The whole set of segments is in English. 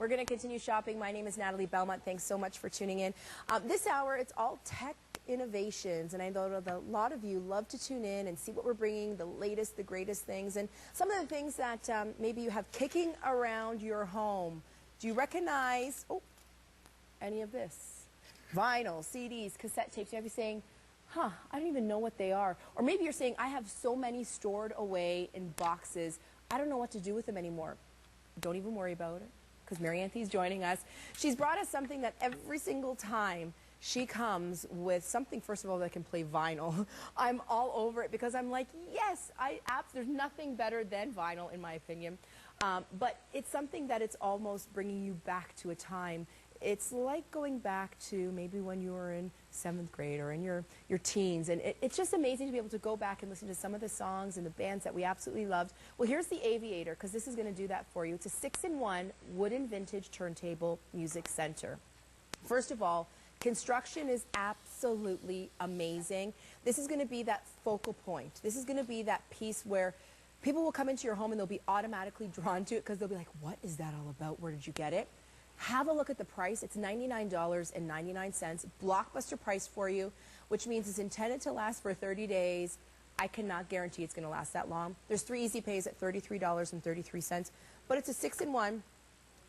We're going to continue shopping. My name is Natalie Belmont. Thanks so much for tuning in. This hour, it's all tech innovations, and I know that a lot of you love to tune in and see what we're bringing, the latest, the greatest things, and some of the things that maybe you have kicking around your home. Do you recognize any of this? Vinyl, CDs, cassette tapes. You might be saying, I don't even know what they are. Or maybe you're saying, I have so many stored away in boxes, I don't know what to do with them anymore. Don't even worry about it, because Mary Anthony's joining us. She's brought us something that every single time she comes with something, first of all, that can play vinyl. I'm all over it because I'm like, yes, there's nothing better than vinyl in my opinion. But it's something that it's almost bringing you back to a time. It's like going back to maybe when you were in 7th grade or in your teens. And it's just amazing to be able to go back and listen to some of the songs and the bands that we absolutely loved. Well, here's the Aviator, because this is going to do that for you. It's a 6-in-1 wooden vintage turntable music center. First of all, construction is absolutely amazing. This is going to be that focal point. This is going to be that piece where people will come into your home and they'll be automatically drawn to it because they'll be like, what is that all about? Where did you get it? Have a look at the price. It's $99.99, blockbuster price for you, which means it's intended to last for 30 days. I cannot guarantee it's going to last that long. There's 3 easy pays at $33.33, but it's a 6-in-1.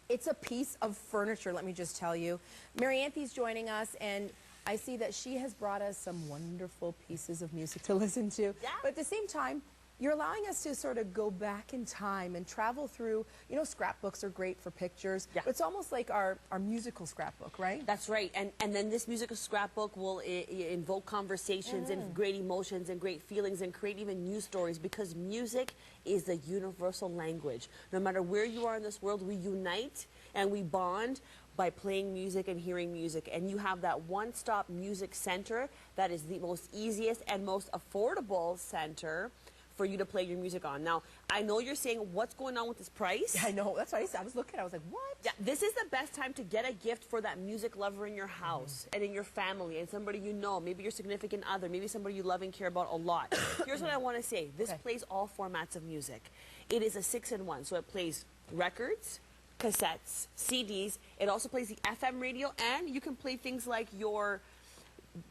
It's a piece of furniture, let me just tell you. Mary Anthony's joining us, and I see that she has brought us some wonderful pieces of music to listen to. Yeah. But at the same time, you're allowing us to sort of go back in time and travel through, you know, scrapbooks are great for pictures. Yeah. But it's almost like our musical scrapbook, right? That's right. And then this musical scrapbook will invoke conversations and great emotions and great feelings and create even new stories, because music is the universal language. No matter where you are in this world, we unite and we bond by playing music and hearing music. And you have that one-stop music center that is the most easiest and most affordable center for you to play your music on. Now, I know you're saying, what's going on with this price? Yeah, I know. That's what I said. I was looking. I was like, what? Yeah, this is the best time to get a gift for that music lover in your house and in your family and somebody you know, maybe your significant other, maybe somebody you love and care about a lot. Here's what I want to say. This plays all formats of music. It is a 6-in-1, so it plays records, cassettes, CDs. It also plays the FM radio, and you can play things like your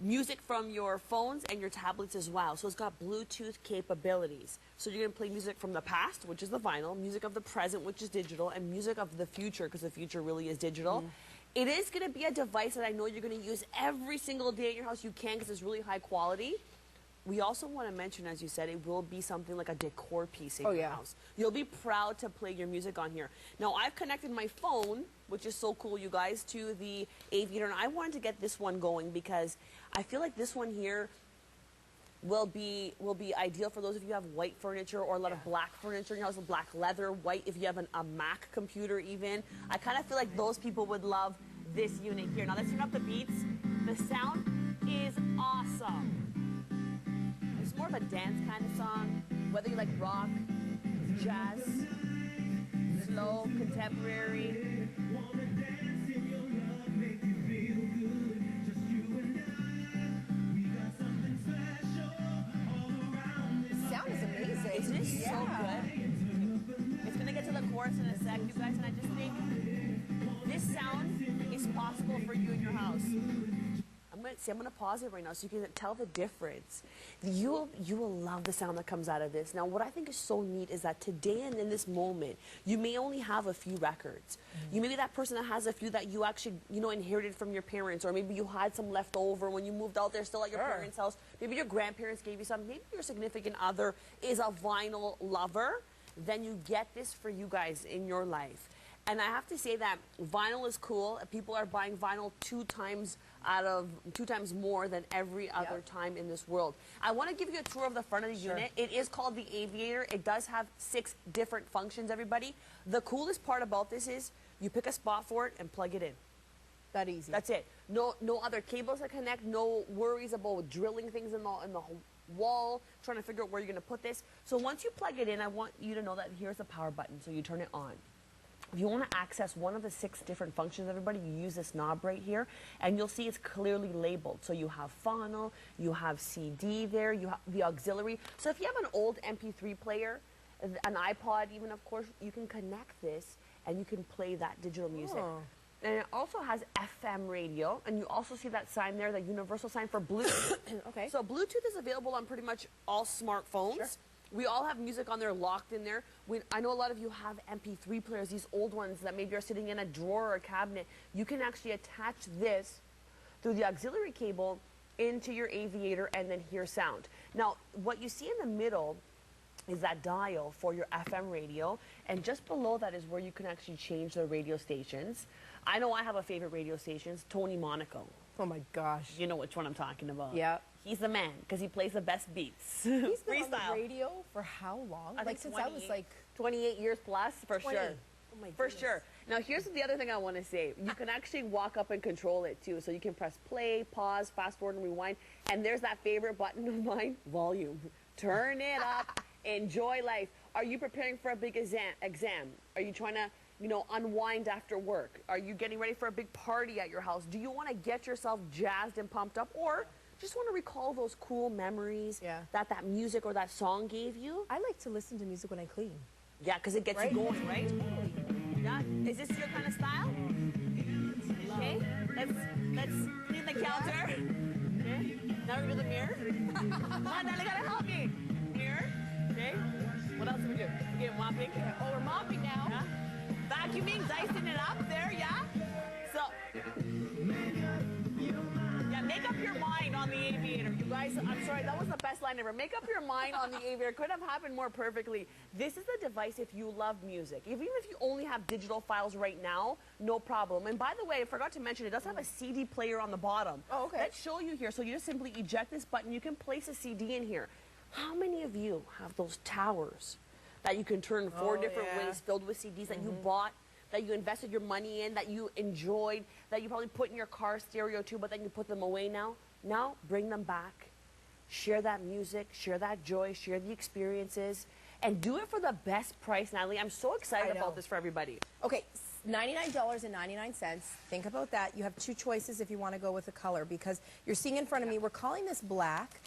music from your phones and your tablets as well. So it's got Bluetooth capabilities. So you're going to play music from the past, which is the vinyl, music of the present, which is digital, and music of the future, because the future really is digital. It is going to be a device that I know you're going to use every single day in your house. You can, because it's really high quality. We also want to mention, as you said, it will be something like a decor piece in your house. You'll be proud to play your music on here. Now, I've connected my phone, which is so cool, you guys, to the Aviator, and I wanted to get this one going because I feel like this one here will be ideal for those of you who have white furniture or a lot of black furniture in your house, black leather, white, if you have a Mac computer even. I kind of feel like those people would love this unit here. Now, let's turn up the beats. The sound is awesome. It's more of a dance kind of song, whether you like rock, jazz, slow, contemporary. The sound is amazing. Isn't it so good? It's going to get to the chorus in a sec, you guys, and I just think this sound is possible for you in your house. I'm going to pause it right now so you can tell the difference. You will love the sound that comes out of this. Now, what I think is so neat is that today and in this moment, you may only have a few records. You may be that person that has a few that you actually, inherited from your parents, or maybe you had some left over when you moved out there still at your parents' house. Maybe your grandparents gave you some. Maybe your significant other is a vinyl lover. Then you get this for you guys in your life. And I have to say that vinyl is cool. People are buying vinyl 2 times more than every other time in this world. I want to give you a tour of the front of the unit. It is called the Aviator. It does have 6 different functions, everybody. The coolest part about this is you pick a spot for it and plug it in. That easy. That's it. No other cables to connect. No worries about drilling things in the wall, trying to figure out where you're going to put this. So once you plug it in, I want you to know that here's the power button. So you turn it on. If you want to access one of the 6 different functions, everybody, you use this knob right here, and you'll see it's clearly labeled. So you have phono, you have CD there, you have the auxiliary. So if you have an old MP3 player an iPod, even, of course, you can connect this and you can play that digital music. Oh. And it also has FM radio, and you also see that sign there, the universal sign for Bluetooth. Okay. So Bluetooth is available on pretty much all smartphones. Sure. We all have music on there locked in there. I know a lot of you have MP3 players, these old ones that maybe are sitting in a drawer or a cabinet. You can actually attach this through the auxiliary cable into your aviator and then hear sound. Now, what you see in the middle is that dial for your FM radio, and just below that is where you can actually change the radio stations. I know I have a favorite radio station, Tony Monaco. Oh my gosh. You know which one I'm talking about. Yeah. He's the man, because he plays the best beats. He's been on the radio for how long? I Like think since I was like 28 years plus, for 20. sure. Oh my For goodness. sure. Now, here's the other thing I want to say. You can actually walk up and control it, too. So you can press play, pause, fast forward, and rewind. And there's that favorite button of mine, volume. Turn it up. Enjoy life. Are you preparing for a big exam? Are you trying to, unwind after work? Are you getting ready for a big party at your house? Do you want to get yourself jazzed and pumped up? Or just want to recall those cool memories that music or that song gave you? I like to listen to music when I clean. Yeah, because it gets you going, right? Yeah. Is this your kind of style? Okay. Let's clean the counter. Okay. Now we do the mirror. Come on, Natalie, gotta help me. Mirror. Okay. What else do we do? Okay, mopping. Oh, we're mopping now. Yeah. Vacuuming, dicing it up there, yeah? So, yeah, make up your mind on the aviator. You guys, I'm sorry, that was the best line ever. Make up your mind on the aviator. Could have happened more perfectly. This is the device if you love music. Even if you only have digital files right now, no problem. And by the way, I forgot to mention, it does have a CD player on the bottom. Oh, okay. Let's show you here. So you just simply eject this button. You can place a CD in here. How many of you have those towers that you can turn four different ways filled with CDs that you bought, that you invested your money in, that you enjoyed, that you probably put in your car stereo too, but then you put them away now? Now, bring them back. Share that music, share that joy, share the experiences, and do it for the best price, Natalie. I'm so excited about this for everybody. Okay, $99.99. Think about that. You have two choices if you want to go with a color, because you're seeing in front of me, we're calling this black.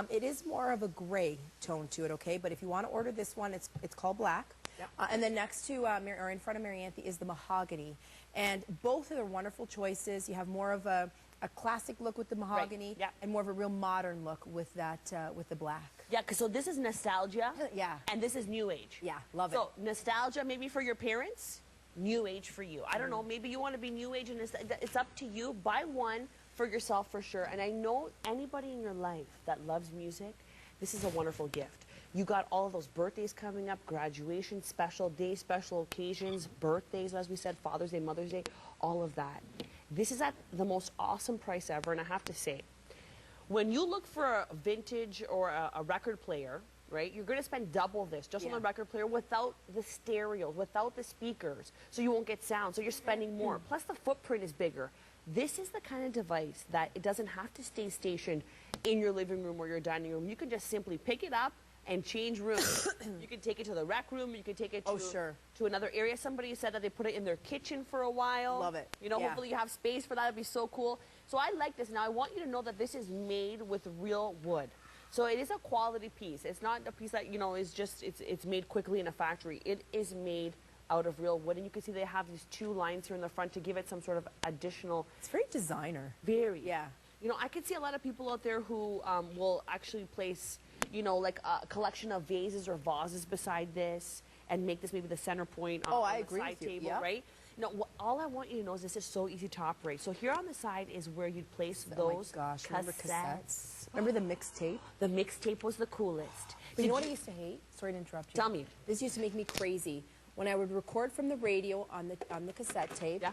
It is more of a gray tone to it, okay? But if you want to order this one, it's called black. Yep. And then next to, or in front of Marianthe, is the mahogany. And both are wonderful choices. You have more of a classic look with the mahogany, and more of a real modern look with that, with the black. Yeah, because so this is nostalgia. Yeah. And this is new age. Yeah, love it. So nostalgia maybe for your parents, new age for you. I don't know, maybe you want to be new age, and it's up to you. Buy one for yourself for sure. And I know anybody in your life that loves music, this is a wonderful gift. You got all of those birthdays coming up, graduation, special days, special occasions, birthdays, as we said, Father's Day, Mother's Day, all of that. This is at the most awesome price ever, and I have to say, when you look for a vintage or a record player, right, you're going to spend double this just on the record player without the stereos, without the speakers, so you won't get sound, so you're spending more. Plus, the footprint is bigger. This is the kind of device that it doesn't have to stay stationed in your living room or your dining room. You can just simply pick it up and change rooms. You can take it to the rec room. You can take it to another area. Somebody said that they put it in their kitchen for a while. Love it. You know, hopefully you have space for that. That'd be so cool. So I like this. Now, I want you to know that this is made with real wood. So it is a quality piece. It's not a piece that, is just, it's made quickly in a factory. It is made out of real wood. And you can see they have these two lines here in the front to give it some sort of additional. It's very designer. Very. Yeah. I could see a lot of people out there who will actually place, like a collection of vases or vases beside this and make this maybe the center point on the side table, right? All I want you to know is this is so easy to operate. So here on the side is where you'd place those remember cassettes? Remember the mixtape? The mixtape was the coolest. But you know what I used to hate? Sorry to interrupt you. Tell me. This used to make me crazy. When I would record from the radio on the cassette tape,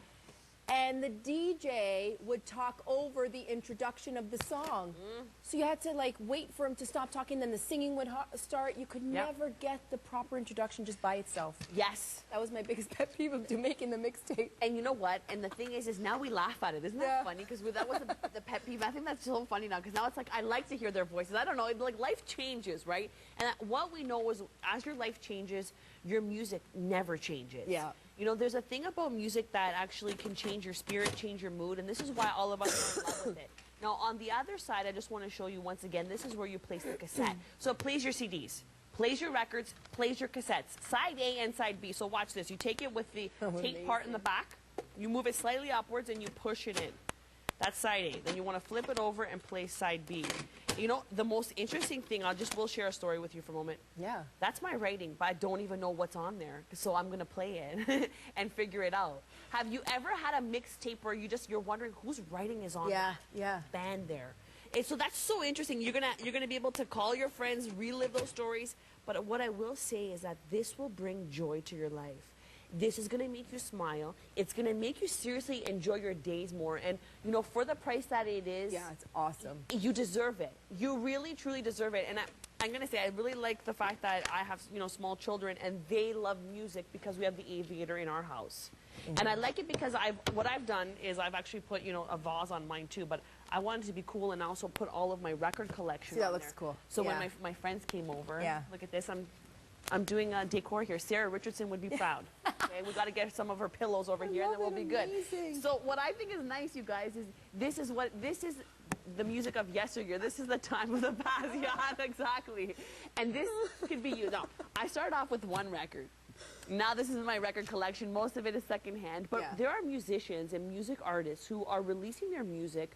and the DJ would talk over the introduction of the song. So you had to wait for him to stop talking, then the singing would start. You could never get the proper introduction just by itself. Yes. That was my biggest pet peeve of making the mixtape. And you know what? And the thing is now we laugh at it. Isn't that funny? Because that was the pet peeve. I think that's so funny now, because now it's like I like to hear their voices. I don't know. Life changes, right? And what we know is as your life changes, your music never changes. Yeah. There's a thing about music that actually can change your spirit, change your mood, and this is why all of us are in love with it. Now, on the other side, I just want to show you once again, this is where you place the cassette. So it plays your CDs. plays your records, plays your cassettes, side A and side B. So watch this. You take it with the tape part in the back, you move it slightly upwards, and you push it in. That's side A. Then you want to flip it over and play side B. You know, the most interesting thing, will share a story with you for a moment. Yeah. That's my writing, but I don't even know what's on there. So I'm going to play it and figure it out. Have you ever had a mixtape where you're wondering whose writing is on that band there? And so that's so interesting. You're gonna be able to call your friends, relive those stories. But what I will say is that this will bring joy to your life. This is gonna make you smile. It's gonna make you seriously enjoy your days more. And you know, for the price that it is, yeah, it's awesome. You deserve it. You really, truly deserve it. And I'm gonna say I really like the fact that I have small children and they love music because we have the Aviator in our house. And I like it because what I've done is I've actually put a vase on mine too, but I wanted to be cool and also put all of my record collection. See, that on looks there. cool. So when my friends came over, Yeah. look at this. I'm doing a decor here. Sarah Richardson would be proud. Okay, we got to get some of her pillows over here, and then we'll be good. So what I think is nice, you guys, is this is the music of yesteryear. This is the time of the past. Yeah, exactly. And this could be you. Now, I started off with one record. Now this is my record collection. Most of it is secondhand. But there are musicians and music artists who are releasing their music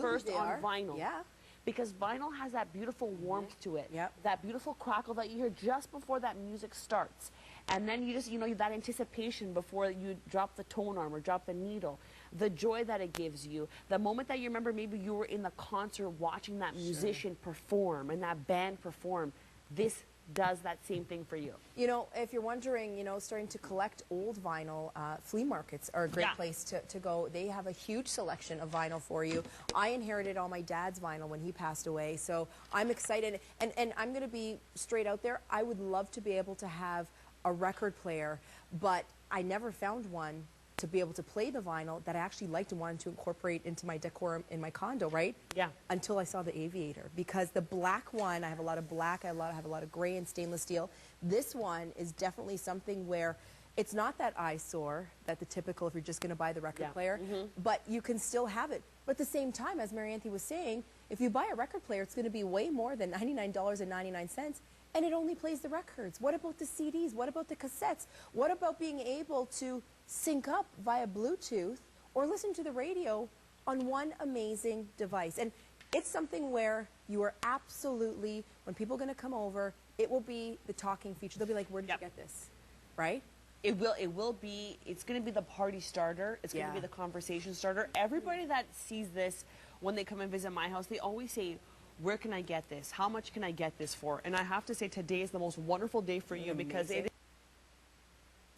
first on vinyl. Yeah. Because vinyl has that beautiful warmth to it. Yep. That beautiful crackle that you hear just before that music starts. And then you just, that anticipation before you drop the tone arm or drop the needle. The joy that it gives you. The moment that you remember maybe you were in the concert watching that musician perform and that band perform. This does that same thing for you. You know, if you're wondering, starting to collect old vinyl, flea markets are a great place to go. They have a huge selection of vinyl for you. I inherited all my dad's vinyl when he passed away, so I'm excited. And I'm going to be straight out there. I would love to be able to have a record player, but I never found one to be able to play the vinyl that I actually liked and wanted to incorporate into my decor in my condo, right? Yeah. Until I saw the Aviator, because the black one, I have a lot of black, I have a lot of gray and stainless steel. This one is definitely something where it's not that eyesore that the typical, if you're just going to buy the record player, but you can still have it. But at the same time, as Mary Anthony was saying, if you buy a record player, it's going to be way more than $99.99. And it only plays the records. What about the CDs? What about the cassettes? What about being able to sync up via Bluetooth or listen to the radio on one amazing device? And it's something where you are absolutely, when people are going to come over, it will be the talking feature. They'll be like, where did you get this? Right? It's going to be the party starter. It's going to be the conversation starter. Everybody that sees this when they come and visit my house, they always say, where can I get this? How much can I get this for? And I have to say today is the most wonderful day for you because every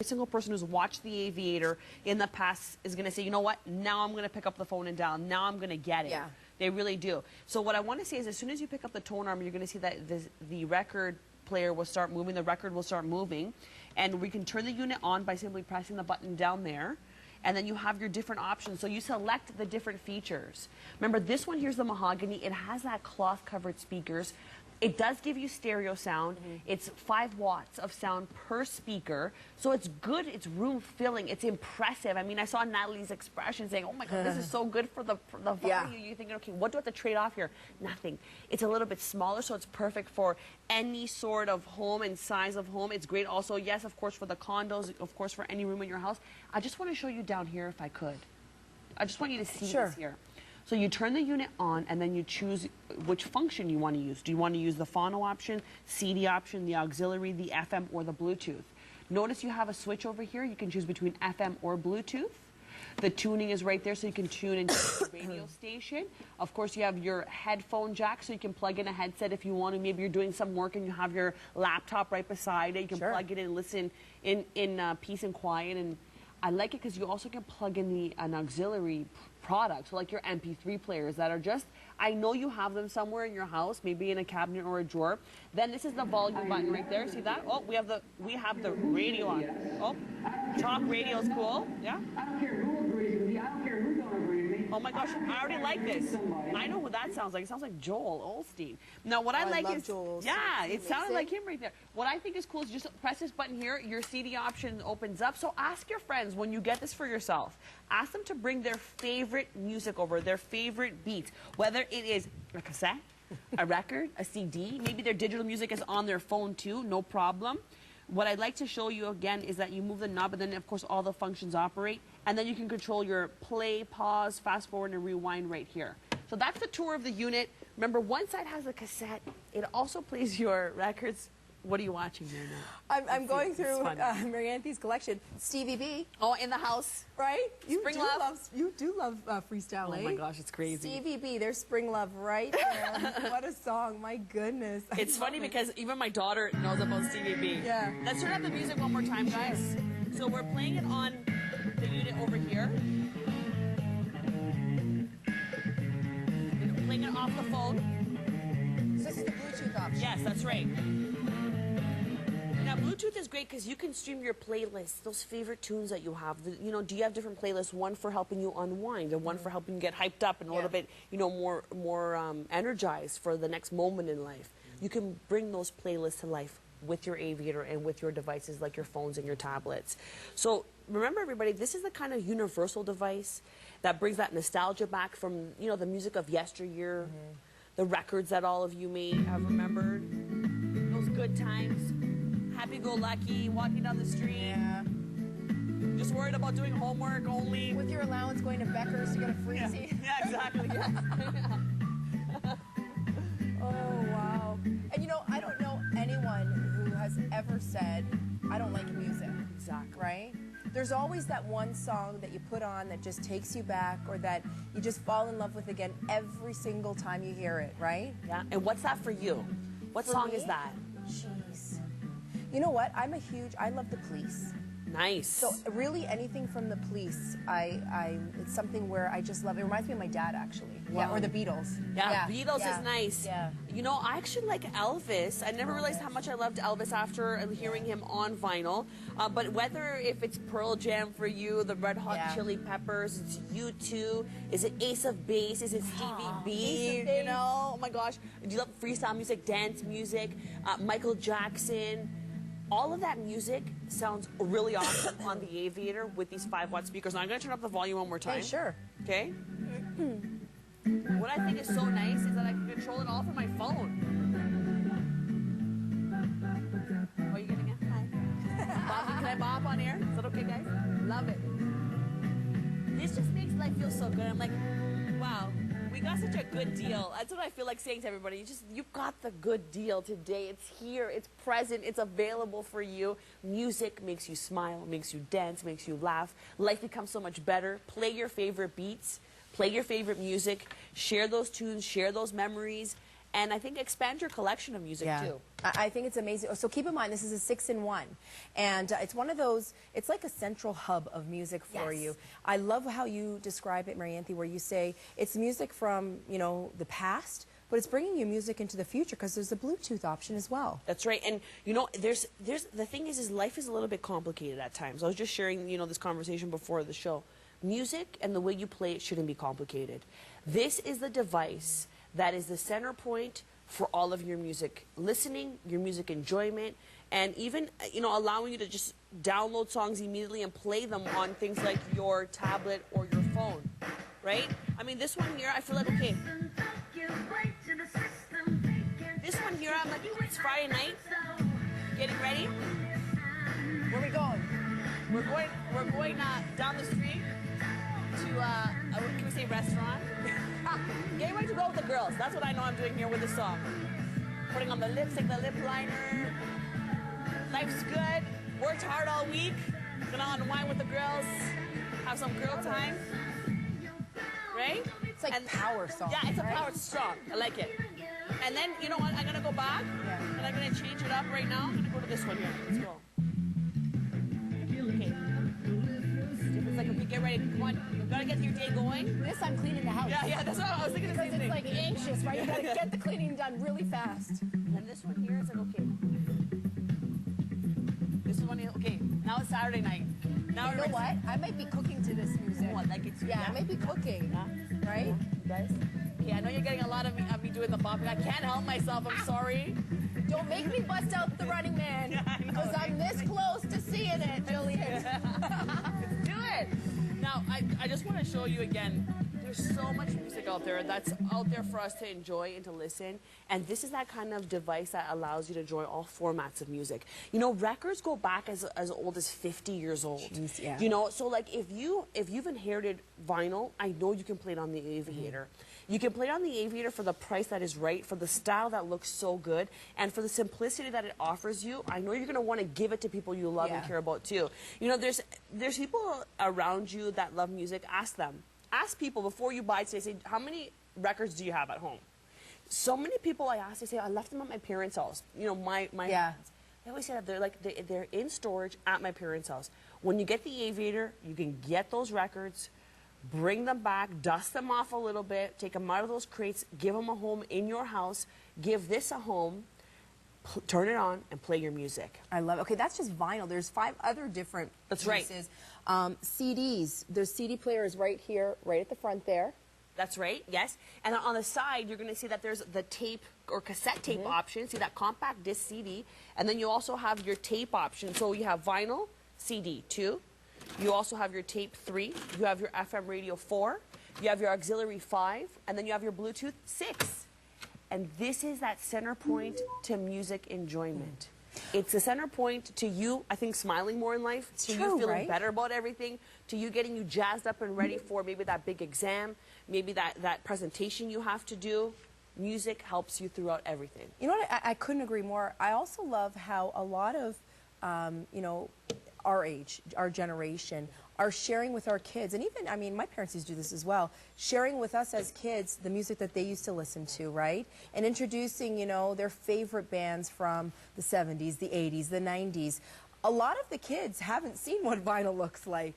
single person who's watched the Aviator in the past is going to say, you know what? Now I'm going to pick up the phone and dial. Now I'm going to get it. Yeah. They really do. So what I want to say is as soon as you pick up the tone arm, you're going to see that the record player will start moving. The record will start moving. And we can turn the unit on by simply pressing the button down there. And then you have your different options. So you select the different features. Remember, this one here's the mahogany. It has that cloth-covered speakers. It does give you stereo sound. It's 5 watts of sound per speaker. So it's good. It's room-filling. It's impressive. I mean, I saw Natalie's expression saying, oh, my God, this is so good for the value. You're thinking, okay, what do I have to trade off here? Nothing. It's a little bit smaller, so it's perfect for any sort of home and size of home. It's great also, yes, of course, for the condos, of course, for any room in your house. I just want to show you down here if I could. I just want you to see this here. So you turn the unit on and then you choose which function you want to use. Do you want to use the phono option, CD option, the auxiliary, the FM, or the Bluetooth? Notice you have a switch over here. You can choose between FM or Bluetooth. The tuning is right there so you can tune into the radio station. Of course, you have your headphone jack so you can plug in a headset if you want to. Maybe you're doing some work and you have your laptop right beside it. You can plug it in and listen in peace and quiet. And I like it because you also can plug in an auxiliary product, so like your MP3 players that are just, I know you have them somewhere in your house, maybe in a cabinet or a drawer. Then this is the volume button right there. See that? Oh, we have the radio on. Oh, talk radio is cool. Yeah. I don't care who agrees with me. I don't care who don't agree with me. Oh my gosh, I already like this. I know who that sounds like. It sounds like Joel Osteen. Now what I like is, yeah, it sounded like him right there. What I think is cool is just press this button here. Your CD option opens up. So ask your friends when you get this for yourself. Ask them to bring their favorite music over, their favorite beats, whether it is a cassette, a record, a CD. Maybe their digital music is on their phone too, no problem. What I'd like to show you again is that you move the knob, and then of course all the functions operate, and then you can control your play, pause, fast forward, and rewind right here. So that's the tour of the unit. Remember, one side has a cassette. It also plays your records. What are you watching there now? I'm going through Marianthy's collection. Stevie B. Oh, in the house. Right? Spring Love. You do love freestyle, Oh my gosh, it's crazy. Stevie B, there's Spring Love right there. What a song, my goodness. It's funny because even my daughter knows about Stevie B. Yeah. Let's turn up the music one more time, guys. So we're playing it on the unit over here. We're playing it off the phone. So this is the Bluetooth option. Yes, that's right. Now, Bluetooth is great because you can stream your playlists, those favorite tunes that you have. You know, do you have different playlists? One for helping you unwind, and one for helping you get hyped up and a little bit, you know, more energized for the next moment in life. You can bring those playlists to life with your Aviator and with your devices like your phones and your tablets. So remember, everybody, this is the kind of universal device that brings that nostalgia back from, you know, the music of yesteryear, the records that all of you may have remembered, those good times. Happy-go-lucky, walking down the street. Yeah. Just worried about doing homework only. With your allowance going to Becker's to get a free seat. Yeah, exactly. Yeah. Oh, wow. And you know, I don't know anyone who has ever said, I don't like music. Exactly. Right? There's always that one song that you put on that just takes you back, or that you just fall in love with again every single time you hear it, right? Yeah. And what's that for you? What song is that? Jeez. You know what? I love the Police. Nice. So really anything from the Police, it's something where I just love. It reminds me of my dad, actually. Yeah, or the Beatles. Yeah, Beatles is nice. Yeah. You know, I actually like Elvis. I never realized how much I loved Elvis after hearing him on vinyl. But whether if it's Pearl Jam for you, the Red Hot Chili Peppers, it's U2, is it Ace of Base, is it Stevie B? You know, oh my gosh. Do you love freestyle music, dance music, Michael Jackson? All of that music sounds really awesome on the Aviator with these 5-watt speakers. Now I'm going to turn up the volume one more time. Hey, sure. Okay? What I think is so nice is that I can control it all from my phone. Oh, you getting it? Hi. Bob, can I bob on air? Is that okay, guys? Love it. This just makes life feel so good. I'm like, wow. We got such a good deal. That's what I feel like saying to everybody. You got the good deal today. It's here. It's present. It's available for you. Music makes you smile, makes you dance, makes you laugh. Life becomes so much better. Play your favorite beats. Play your favorite music. Share those tunes. Share those memories. And I think expand your collection of music, too. I think it's amazing. So keep in mind, this is a 6-in-1. And it's one of those, it's like a central hub of music for you. I love how you describe it, Marianthy, where you say it's music from, you know, the past, but it's bringing you music into the future because there's a Bluetooth option as well. That's right. And, you know, there's the thing is life is a little bit complicated at times. I was just sharing, you know, this conversation before the show. Music and the way you play it shouldn't be complicated. This is the device that is the center point for all of your music listening, your music enjoyment, and even, you know, allowing you to just download songs immediately and play them on things like your tablet or your phone, right? I mean, this one here, I feel like, okay. This one here, I'm like, it's Friday night, getting ready. Where are we going? We're going down the street to, can we say restaurant? Getting ready to go with the girls. That's what I know I'm doing here with this song. Putting on the lipstick, the lip liner. Life's good. Worked hard all week. Gonna unwind with the girls. Have some girl time. Right? It's like a power song. Yeah, it's a power. It's strong. I like it. And then, you know what? I'm gonna go back. And I'm gonna change it up right now. I'm gonna go to this one here. Let's go. Okay. It's like, okay, get ready. Come on. You gotta get your day going. This, I'm cleaning the house. Yeah, that's what I was thinking. Because it's like anxious, right? You gotta get the cleaning done really fast. And this one here is like, okay. This one here, okay. Now it's Saturday night. Now You know what? I might be cooking to this music. What, like it's I might be cooking. Right? You guys? Okay, I know you're getting a lot of me doing the bopping. I can't help myself. I'm sorry. Don't make me bust out the Running Man. Because I'm this close to seeing it, Jillian. Let's do it. Now, I just want to show you again. There's so much music out there that's out there for us to enjoy and to listen. And this is that kind of device that allows you to enjoy all formats of music. You know, records go back as old as 50 years old. Jeez, yeah. You know, so like if you've inherited vinyl, I know you can play it on the Aviator. You can play it on the Aviator for the price that is right, for the style that looks so good, and for the simplicity that it offers you. I know you're going to want to give it to people you love and care about too. You know, there's people around you that love music. Ask them. Ask people before you buy today, say, how many records do you have at home? So many people I ask, they say, I left them at my parents' house. You know, my they always say that they're in storage at my parents' house. When you get the Aviator, you can get those records, bring them back, dust them off a little bit, take them out of those crates, give them a home in your house, give this a home, turn it on, and play your music. I love it. Okay, that's just vinyl. There's 5 other different pieces. CDs. There's CD players right here, right at the front there. That's right, yes. And on the side, you're going to see that there's the tape or cassette tape option. See that compact disc CD. And then you also have your tape option. So you have vinyl, CD 2. You also have your tape 3. You have your FM radio 4. You have your auxiliary 5. And then you have your Bluetooth 6. And this is that center point to music enjoyment. It's a center point to you, I think, smiling more in life, to you feeling better about everything, to you getting you jazzed up and ready for maybe that big exam, maybe that presentation you have to do. Music helps you throughout everything. You know what? I couldn't agree more. I also love how a lot of, you know, our age, our generation, are sharing with our kids, and even, I mean, my parents used to do this as well, sharing with us as kids the music that they used to listen to, right? And introducing, you know, their favorite bands from the 70s, the 80s, the 90s. A lot of the kids haven't seen what vinyl looks like.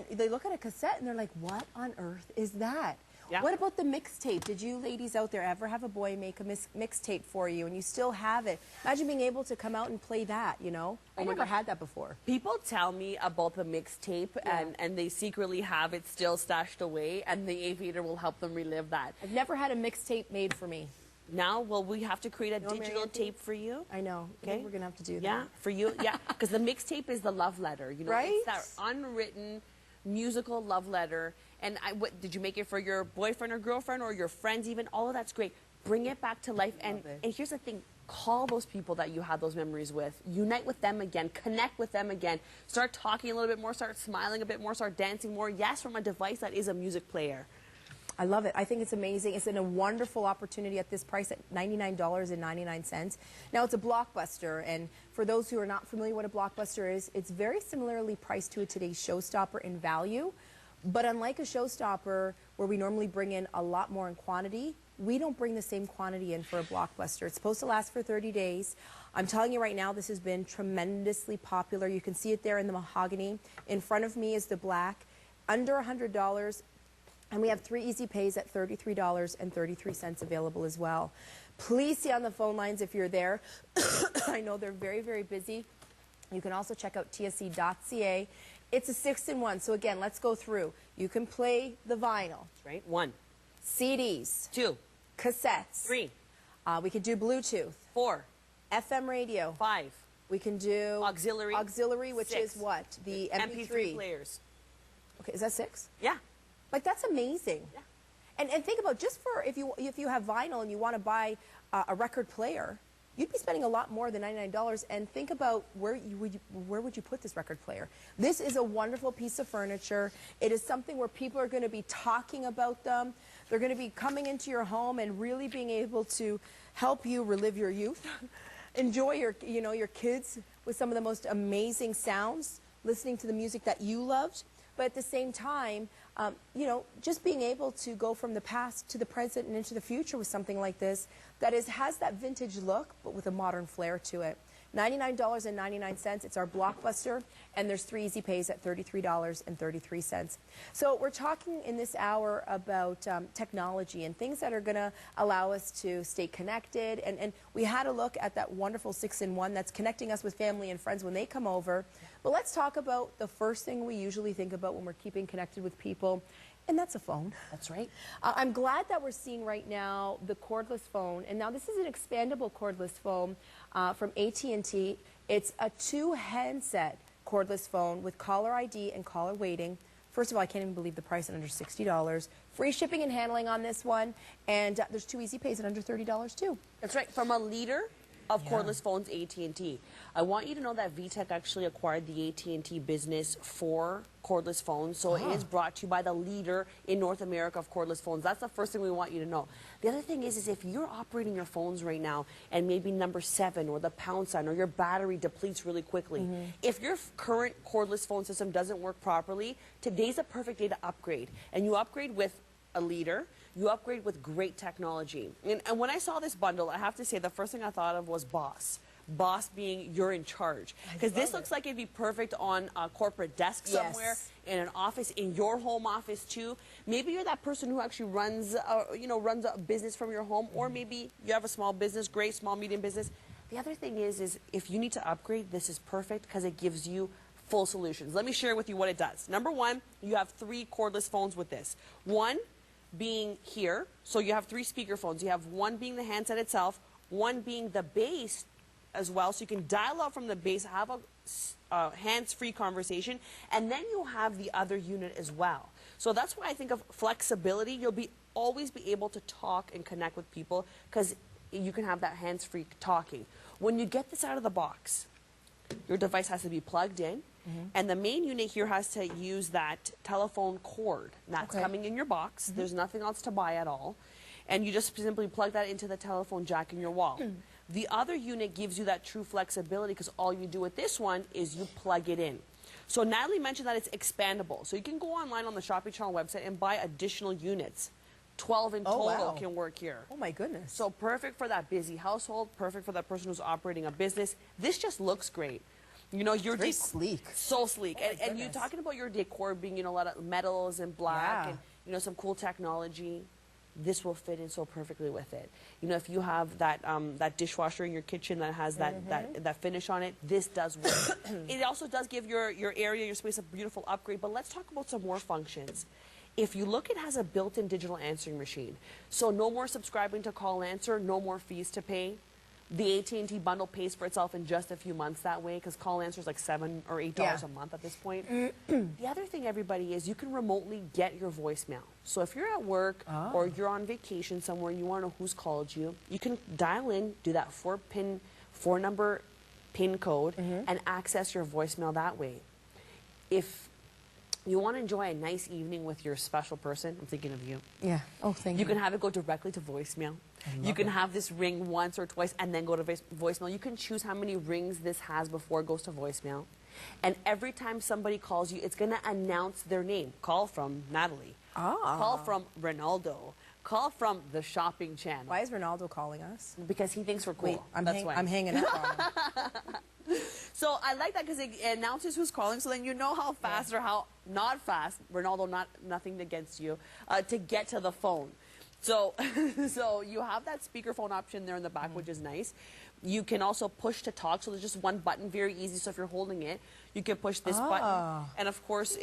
They look at a cassette and they're like, what on earth is that? Yeah. What about the mixtape? Did you ladies out there ever have a boy make a mixtape for you and you still have it? Imagine being able to come out and play that, you know? I never had that before. People tell me about the mixtape and they secretly have it still stashed away, and the Aviator will help them relive that. I've never had a mixtape made for me. Now, well, we have to create a digital tape for you. I know. Okay. We're going to have to do that. Yeah, for you. Yeah, because the mixtape is the love letter. You know, right? It's that unwritten musical love letter. And what did you make it for your boyfriend or girlfriend or your friends even? All of that's great. Bring it back to life. And here's the thing. Call those people that you had those memories with. Unite with them again. Connect with them again. Start talking a little bit more. Start smiling a bit more. Start dancing more. Yes, from a device that is a music player. I love it. I think it's amazing. It's a wonderful opportunity at this price at $99.99. Now, it's a Blockbuster, and for those who are not familiar what a Blockbuster is, it's very similarly priced to a today's Showstopper in value. But unlike a Showstopper, where we normally bring in a lot more in quantity, we don't bring the same quantity in for a Blockbuster. It's supposed to last for 30 days. I'm telling you right now, this has been tremendously popular. You can see it there in the mahogany. In front of me is the black, under $100. And we have 3 easy pays at $33.33 available as well. Please stay on the phone lines if you're there. I know they're very, very busy. You can also check out tsc.ca. It's a 6-in-1. So again, let's go through. You can play the vinyl. Right. 1. CDs. 2. Cassettes. 3. We could do Bluetooth. 4. FM radio. 5. We can do auxiliary. Auxiliary, which 6. is what? The MP3 players. Okay, is that 6? Yeah. Like, that's amazing. Yeah. And think about, just for if you have vinyl and you want to buy a record player, you'd be spending a lot more than $99. And think about where would you put this record player? This is a wonderful piece of furniture. It is something where people are going to be talking about them. They're going to be coming into your home and really being able to help you relive your youth, enjoy your kids with some of the most amazing sounds, listening to the music that you loved. But at the same time, just being able to go from the past to the present and into the future with something like this that has that vintage look, but with a modern flair to it. $99.99. It's our Blockbuster, and there's 3 easy pays at $33.33. So we're talking in this hour about technology and things that are going to allow us to stay connected. And we had a look at that wonderful 6-in-1 that's connecting us with family and friends when they come over. But let's talk about the first thing we usually think about when we're keeping connected with people, and that's a phone. That's right. I'm glad that we're seeing right now the cordless phone. And now this is an expandable cordless phone from AT&T. It's a 2-handset cordless phone with caller ID and caller waiting First of all, I can't even believe the price at under $60. Free shipping and handling on this one, and there's 2 easy pays at under $30 too. That's right. From a leader of cordless phones, AT&T. I want you to know that VTech actually acquired the AT&T business for cordless phones, so it is brought to you by the leader in North America of cordless phones. That's the first thing we want you to know. The other thing is if you're operating your phones right now and maybe number 7 or the pound sign or your battery depletes really quickly, if your current cordless phone system doesn't work properly, today's a perfect day to upgrade. And you upgrade with a leader. You upgrade with great technology. And when I saw this bundle, I have to say the first thing I thought of was Boss. Boss being you're in charge. Because this looks like it'd be perfect on a corporate desk somewhere, in an office, in your home office too. Maybe you're that person who actually runs a business from your home, or maybe you have a small business, great small, medium business. The other thing is if you need to upgrade, this is perfect because it gives you full solutions. Let me share with you what it does. Number 1, you have 3 cordless phones with this. 1 being here, so you have 3 speaker phones. You have 1 being the handset itself, 1 being the base as well, so you can dial out from the base, have a hands-free conversation, and then you have the other unit as well. So that's why I think of flexibility. You'll always be able to talk and connect with people because you can have that hands-free talking. When you get this out of the box, your device has to be plugged in, and the main unit here has to use that telephone cord that's coming in your box. There's nothing else to buy at all. And you just simply plug that into the telephone jack in your wall. The other unit gives you that true flexibility because all you do with this one is you plug it in. So Natalie mentioned that it's expandable. So you can go online on the Shopping Channel website and buy additional units. 12 in total can work here. Oh my goodness. So perfect for that busy household, perfect for that person who's operating a business. This just looks great. You know, your very sleek. So sleek. And you talking about your decor being, you know, a lot of metals and black and, you know, some cool technology. This will fit in so perfectly with it. You know, if you have that that dishwasher in your kitchen that has that finish on it, this does work. It also does give your area, your space a beautiful upgrade. But let's talk about some more functions. If you look, it has a built-in digital answering machine. So no more subscribing to call answer, no more fees to pay. The AT&T bundle pays for itself in just a few months that way because call answer is like $7 or $8 a month at this point. The other thing, everybody, is you can remotely get your voicemail. So if you're at work or you're on vacation somewhere and you want to know who's called you, you can dial in, do that 4-number PIN code, and access your voicemail that way. If you want to enjoy a nice evening with your special person, I'm thinking of you. Yeah. Oh, thank you. You can have it go directly to voicemail. You can have this ring once or twice and then go to voicemail. You can choose how many rings this has before it goes to voicemail. And every time somebody calls you, it's going to announce their name. Call from Natalie. Call from Ronaldo. Call from the Shopping Channel. Why is Ronaldo calling us? Because he thinks we're cool. Wait, I'm That's why. I'm hanging up on him. So I like that because it announces who's calling, so then you know how fast or how not fast, Ronaldo, nothing against you, to get to the phone. So, so you have that speakerphone option there in the back, which is nice. You can also push to talk, so there's just one button, very easy. So if you're holding it, you can push this button, and of course,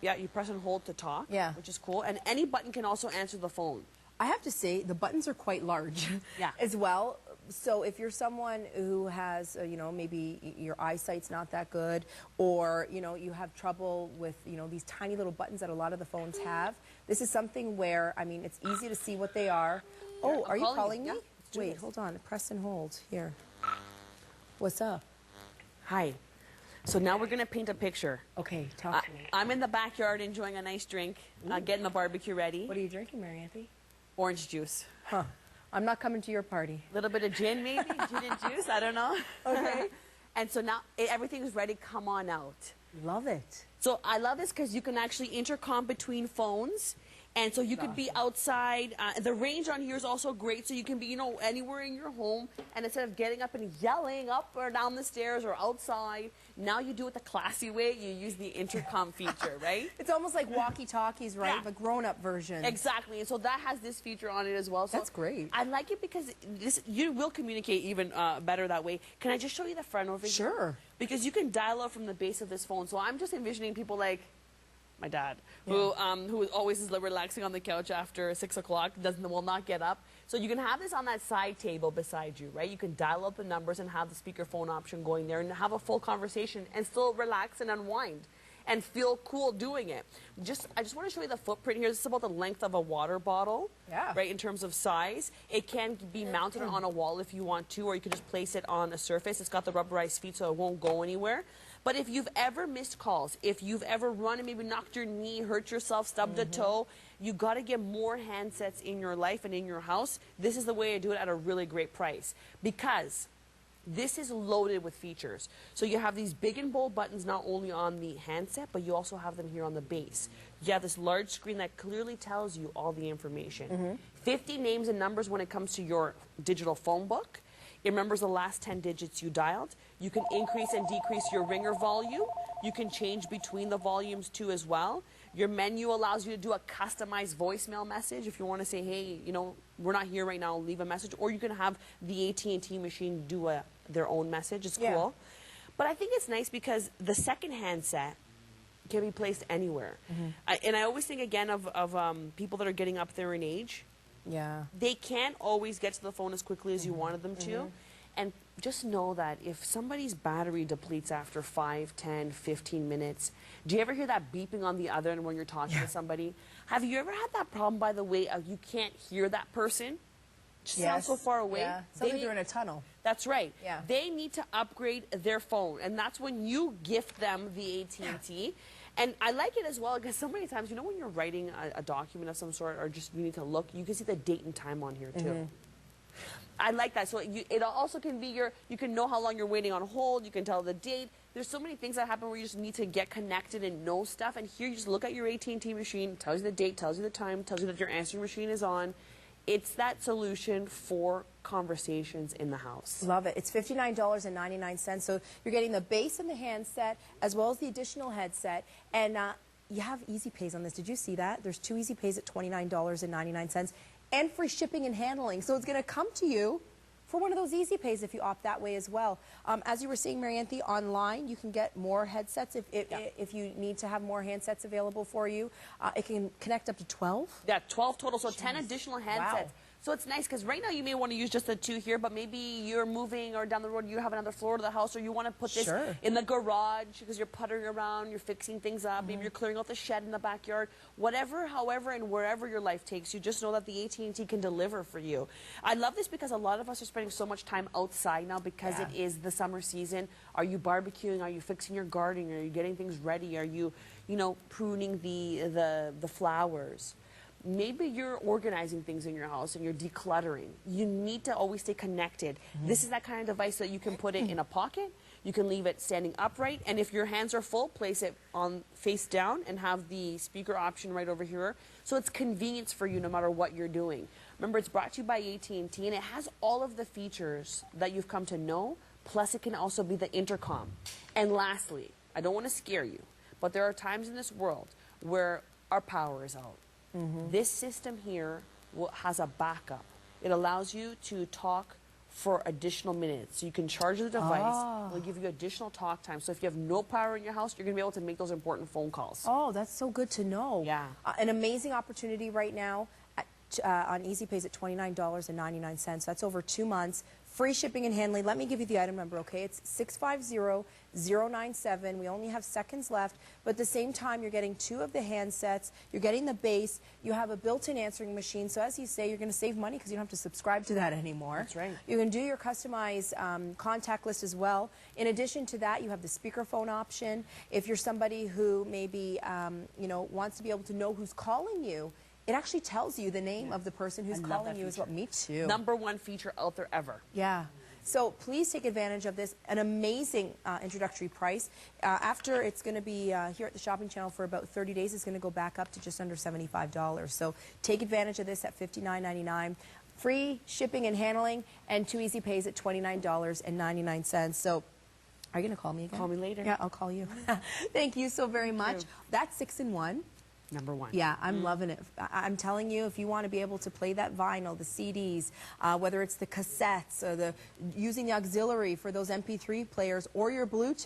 you press and hold to talk, which is cool. And any button can also answer the phone. I have to say, the buttons are quite large as well. So if you're someone who has, you know, maybe your eyesight's not that good, or, you know, you have trouble with, you know, these tiny little buttons that a lot of the phones have, this is something where, I mean, it's easy to see what they are. Oh, are you calling me? Yeah, wait, hold on. Press and hold. Here. What's up? Hi. So now we're going to paint a picture. Okay, talk to me. I'm in the backyard enjoying a nice drink, getting the barbecue ready. What are you drinking, Mary Anthony? Orange juice. Huh. I'm not coming to your party. A little bit of gin, maybe? Gin and juice? I don't know. Okay. And so now everything is ready. Come on out. Love it. So I love this because you can actually intercom between phones. And so you could be outside. The range on here is also great. So you can be, you know, anywhere in your home. And instead of getting up and yelling up or down the stairs or outside, now you do it the classy way. You use the intercom feature, right? It's almost like walkie-talkies, right? Yeah. The grown-up version. Exactly. And so that has this feature on it as well. So that's great. I like it because you will communicate even better that way. Can I just show you the front over here? Sure. Because you can dial up from the base of this phone. So I'm just envisioning people like my dad, who always is relaxing on the couch after 6 o'clock, will not get up. So you can have this on that side table beside you, right? You can dial up the numbers and have the speakerphone option going there and have a full conversation and still relax and unwind. and feel cool doing it. I just want to show you the footprint here. This is about the length of a water bottle, right, in terms of size. It can be mounted on a wall if you want to, or you can just place it on a surface. It's got the rubberized feet so it won't go anywhere. But if you've ever missed calls, if you've ever run and maybe knocked your knee, hurt yourself, stubbed a toe, you got to get more handsets in your life and in your house. This is the way to do it at a really great price, because this is loaded with features. So you have these big and bold buttons not only on the handset, but you also have them here on the base. You have this large screen that clearly tells you all the information. 50 names and numbers when it comes to your digital phone book. It remembers the last 10 digits you dialed. You can increase and decrease your ringer volume. You can change between the volumes too as well. Your menu allows you to do a customized voicemail message if you want to say, hey, you know, we're not here right now, leave a message. Or you can have the AT&T machine do their own message. It's cool. But I think it's nice because the second handset can be placed anywhere. And I always think, again, of people that are getting up there in age. They can't always get to the phone as quickly as you wanted them to. And just know that if somebody's battery depletes after 5, 10, 15 minutes, do you ever hear that beeping on the other end when you're talking to somebody? Have you ever had that problem, by the way, of you can't hear that person? It sounds so far away. Something they're in a tunnel. That's right. They need to upgrade their phone, and that's when you gift them the AT&T. And I like it as well because so many times, you know, when you're writing a document of some sort or just you need to look, you can see the date and time on here too. I like that. So it also can be you can know how long you're waiting on hold. You can tell the date. There's so many things that happen where you just need to get connected and know stuff. And here you just look at your AT&T machine, tells you the date, tells you the time, tells you that your answering machine is on. It's that solution for conversations in the house. Love it. It's $59.99. So you're getting the base and the handset as well as the additional headset. And you have easy pays on this. Did you see that? There's 2 easy pays at $29.99 and free shipping and handling. So it's going to come to you for one of those easy pays if you opt that way as well. As you were saying, Marianthe, online you can get more headsets if you need to have more handsets available for you. It can connect up to 12? Yeah, 12 total, so 10 additional handsets. So it's nice because right now you may want to use just the 2 here, but maybe you're moving or down the road you have another floor to the house, or you want to put this in the garage because you're puttering around, you're fixing things up, maybe you're clearing out the shed in the backyard. Whatever, however, and wherever your life takes you, just know that the AT&T can deliver for you. I love this because a lot of us are spending so much time outside now because it is the summer season. Are you barbecuing? Are you fixing your garden? Are you getting things ready? Are you, you know, pruning the flowers? Maybe you're organizing things in your house and you're decluttering. You need to always stay connected. This is that kind of device that you can put it in a pocket. You can leave it standing upright. And if your hands are full, place it on face down and have the speaker option right over here. So it's convenience for you no matter what you're doing. Remember, it's brought to you by AT&T, and it has all of the features that you've come to know. Plus, it can also be the intercom. And lastly, I don't want to scare you, but there are times in this world where our power is out. This system here has a backup. It allows you to talk for additional minutes. So you can charge the device. It'll give you additional talk time. So if you have no power in your house, you're going to be able to make those important phone calls. Oh, that's so good to know. Yeah. An amazing opportunity right now on Easy Pays at $29.99. That's over 2 months. Free shipping and handling. Let me give you the item number, okay? It's 650097. We only have seconds left, but at the same time, you're getting 2 of the handsets. You're getting the base. You have a built-in answering machine. So as you say, you're going to save money because you don't have to subscribe to that anymore. That's right. You can do your customized contact list as well. In addition to that, you have the speakerphone option. If you're somebody who maybe you know, wants to be able to know who's calling you, it actually tells you the name of the person who's calling you as well. Me too. #1 feature out there ever. Yeah. So please take advantage of this. An amazing introductory price. After it's going to be here at the Shopping Channel for about 30 days, it's going to go back up to just under $75. So take advantage of this at $59.99. Free shipping and handling, and 2 easy pays at $29.99. So are you going to call me again? Call me later. Yeah, I'll call you. Thank you so very much. That's 6-in-1. #1. Yeah, I'm loving it. I'm telling you, if you want to be able to play that vinyl, the CDs, whether it's the cassettes or using the auxiliary for those MP3 players or your Bluetooth,